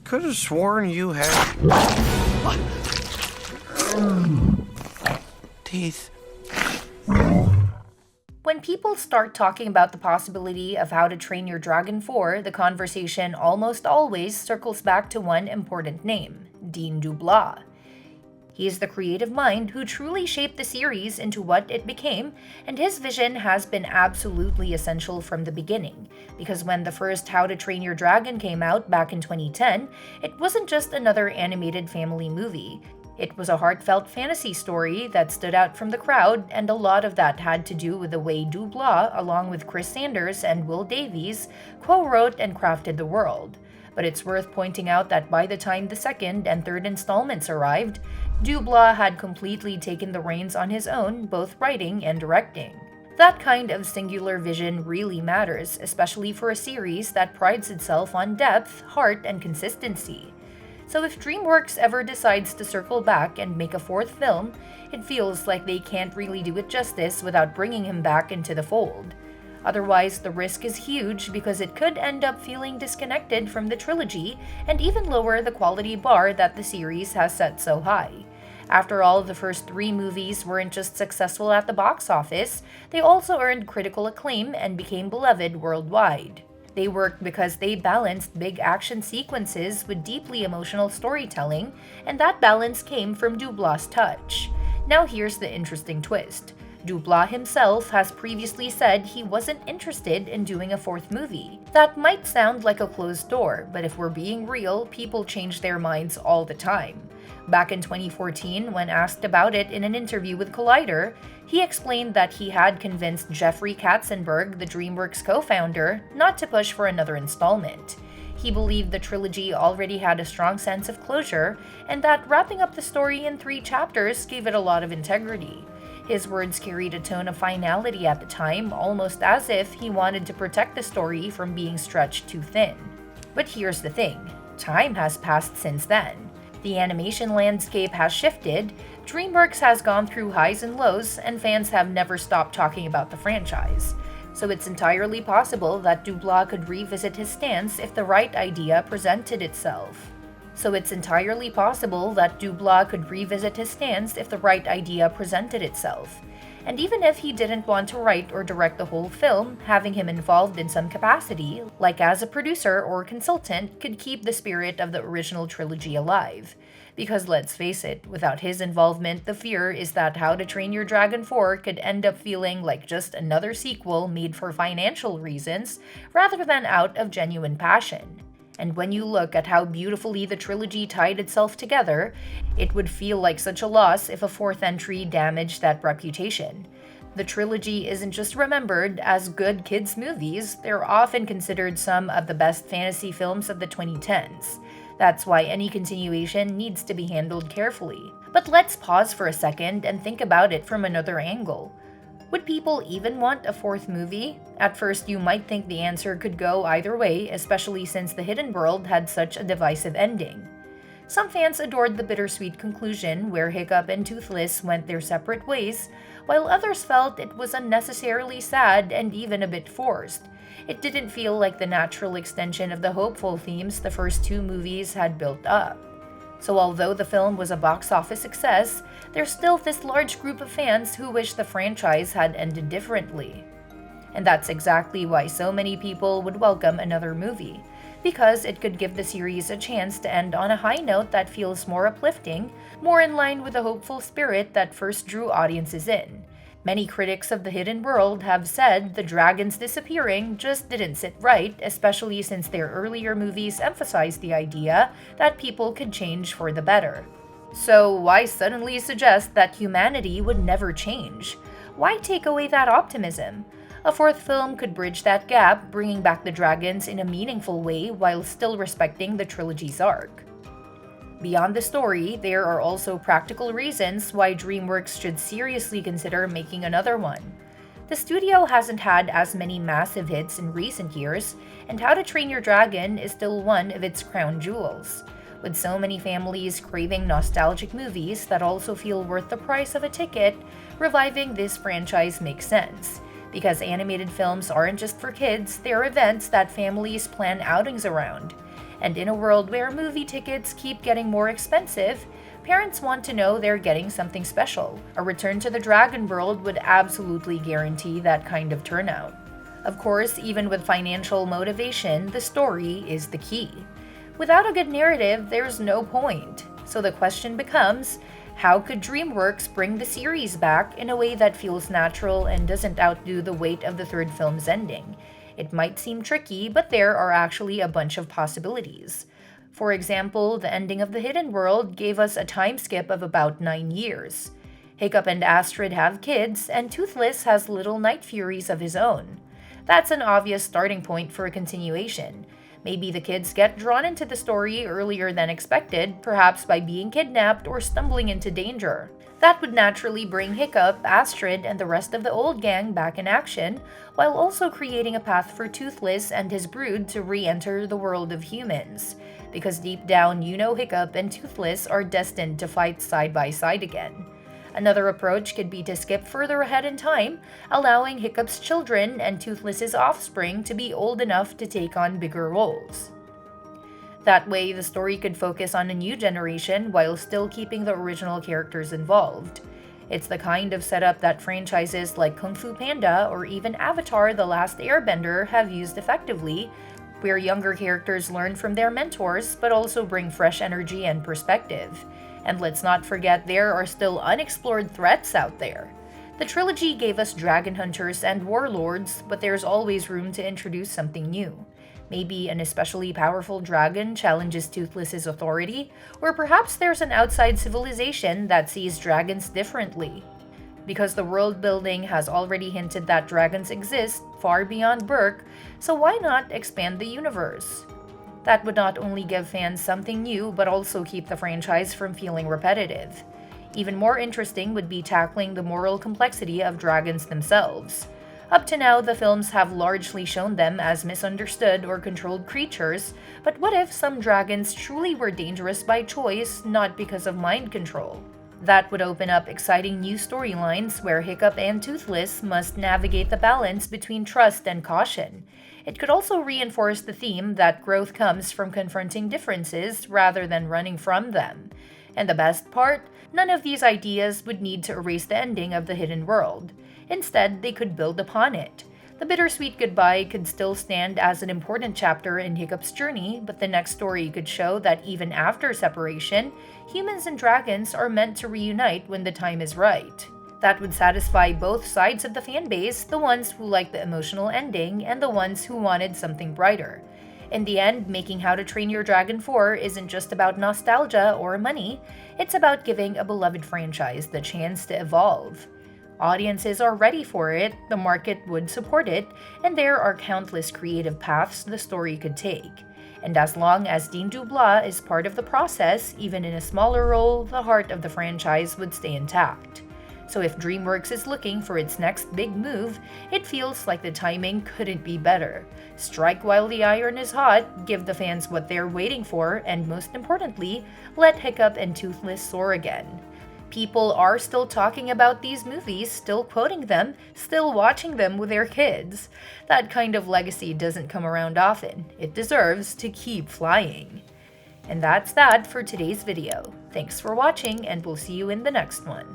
could have sworn you had teeth. When people start talking about the possibility of How to Train Your Dragon 4, the conversation almost always circles back to one important name, Dean DeBlois. He is the creative mind who truly shaped the series into what it became, and his vision has been absolutely essential from the beginning, because when the first How to Train Your Dragon came out back in 2010, it wasn't just another animated family movie. It was a heartfelt fantasy story that stood out from the crowd, and a lot of that had to do with the way DeBlois, along with Chris Sanders and Will Davies, co-wrote and crafted the world. But it's worth pointing out that by the time the second and third installments arrived, DeBlois had completely taken the reins on his own, both writing and directing. That kind of singular vision really matters, especially for a series that prides itself on depth, heart, and consistency. So if DreamWorks ever decides to circle back and make a fourth film, it feels like they can't really do it justice without bringing him back into the fold. Otherwise, the risk is huge because it could end up feeling disconnected from the trilogy and even lower the quality bar that the series has set so high. After all, the first 3 movies weren't just successful at the box office, they also earned critical acclaim and became beloved worldwide. They worked because they balanced big action sequences with deeply emotional storytelling, and that balance came from DeBlois' touch. Now here's the interesting twist. DeBlois himself has previously said he wasn't interested in doing a fourth movie. That might sound like a closed door, but if we're being real, people change their minds all the time. Back in 2014, when asked about it in an interview with Collider, he explained that he had convinced Jeffrey Katzenberg, the DreamWorks co-founder, not to push for another installment. He believed the trilogy already had a strong sense of closure, and that wrapping up the story in 3 chapters gave it a lot of integrity. His words carried a tone of finality at the time, almost as if he wanted to protect the story from being stretched too thin. But here's the thing, time has passed since then. The animation landscape has shifted, DreamWorks has gone through highs and lows, and fans have never stopped talking about the franchise. So it's entirely possible that DeBlois could revisit his stance if the right idea presented itself. And even if he didn't want to write or direct the whole film, having him involved in some capacity, like as a producer or consultant, could keep the spirit of the original trilogy alive. Because let's face it, without his involvement, the fear is that How to Train Your Dragon 4 could end up feeling like just another sequel made for financial reasons, rather than out of genuine passion. And when you look at how beautifully the trilogy tied itself together, it would feel like such a loss if a fourth entry damaged that reputation. The trilogy isn't just remembered as good kids' movies, they're often considered some of the best fantasy films of the 2010s. That's why any continuation needs to be handled carefully. But let's pause for a second and think about it from another angle. Would people even want a fourth movie? At first, you might think the answer could go either way, especially since The Hidden World had such a divisive ending. Some fans adored the bittersweet conclusion where Hiccup and Toothless went their separate ways, while others felt it was unnecessarily sad and even a bit forced. It didn't feel like the natural extension of the hopeful themes the first 2 movies had built up. So although the film was a box office success, there's still this large group of fans who wish the franchise had ended differently. And that's exactly why so many people would welcome another movie, because it could give the series a chance to end on a high note that feels more uplifting, more in line with the hopeful spirit that first drew audiences in. Many critics of The Hidden World have said the dragons disappearing just didn't sit right, especially since their earlier movies emphasized the idea that people could change for the better. So why suddenly suggest that humanity would never change? Why take away that optimism? A fourth film could bridge that gap, bringing back the dragons in a meaningful way while still respecting the trilogy's arc. Beyond the story, there are also practical reasons why DreamWorks should seriously consider making another one. The studio hasn't had as many massive hits in recent years, and How to Train Your Dragon is still one of its crown jewels. With so many families craving nostalgic movies that also feel worth the price of a ticket, reviving this franchise makes sense. Because animated films aren't just for kids, they're events that families plan outings around. And in a world where movie tickets keep getting more expensive, parents want to know they're getting something special. A return to the Dragon World would absolutely guarantee that kind of turnout. Of course, even with financial motivation, the story is the key. Without a good narrative, there's no point. So the question becomes, how could DreamWorks bring the series back in a way that feels natural and doesn't outdo the weight of the third film's ending? It might seem tricky, but there are actually a bunch of possibilities. For example, the ending of The Hidden World gave us a time skip of about 9 years. Hiccup and Astrid have kids, and Toothless has little night furies of his own. That's an obvious starting point for a continuation. Maybe the kids get drawn into the story earlier than expected, perhaps by being kidnapped or stumbling into danger. That would naturally bring Hiccup, Astrid, and the rest of the old gang back in action, while also creating a path for Toothless and his brood to re-enter the world of humans. Because deep down, you know Hiccup and Toothless are destined to fight side by side again. Another approach could be to skip further ahead in time, allowing Hiccup's children and Toothless's offspring to be old enough to take on bigger roles. That way, the story could focus on a new generation while still keeping the original characters involved. It's the kind of setup that franchises like Kung Fu Panda or even Avatar: The Last Airbender have used effectively, where younger characters learn from their mentors but also bring fresh energy and perspective. And let's not forget there are still unexplored threats out there. The trilogy gave us dragon hunters and warlords, but there's always room to introduce something new. Maybe an especially powerful dragon challenges Toothless's authority, or perhaps there's an outside civilization that sees dragons differently. Because the world building has already hinted that dragons exist far beyond Berk, so why not expand the universe? That would not only give fans something new, but also keep the franchise from feeling repetitive. Even more interesting would be tackling the moral complexity of dragons themselves. Up to now, the films have largely shown them as misunderstood or controlled creatures, but what if some dragons truly were dangerous by choice, not because of mind control? That would open up exciting new storylines where Hiccup and Toothless must navigate the balance between trust and caution. It could also reinforce the theme that growth comes from confronting differences rather than running from them. And the best part, none of these ideas would need to erase the ending of The Hidden World. Instead, they could build upon it. The bittersweet goodbye could still stand as an important chapter in Hiccup's journey, but the next story could show that even after separation, humans and dragons are meant to reunite when the time is right. That would satisfy both sides of the fan base, the ones who like the emotional ending and the ones who wanted something brighter. In the end, making How to Train Your Dragon 4 isn't just about nostalgia or money, it's about giving a beloved franchise the chance to evolve. Audiences are ready for it, the market would support it, and there are countless creative paths the story could take. And as long as DeBlois is part of the process, even in a smaller role, the heart of the franchise would stay intact. So if DreamWorks is looking for its next big move, it feels like the timing couldn't be better. Strike while the iron is hot, give the fans what they're waiting for, and most importantly, let Hiccup and Toothless soar again. People are still talking about these movies, still quoting them, still watching them with their kids. That kind of legacy doesn't come around often. It deserves to keep flying. And that's that for today's video. Thanks for watching, and we'll see you in the next one.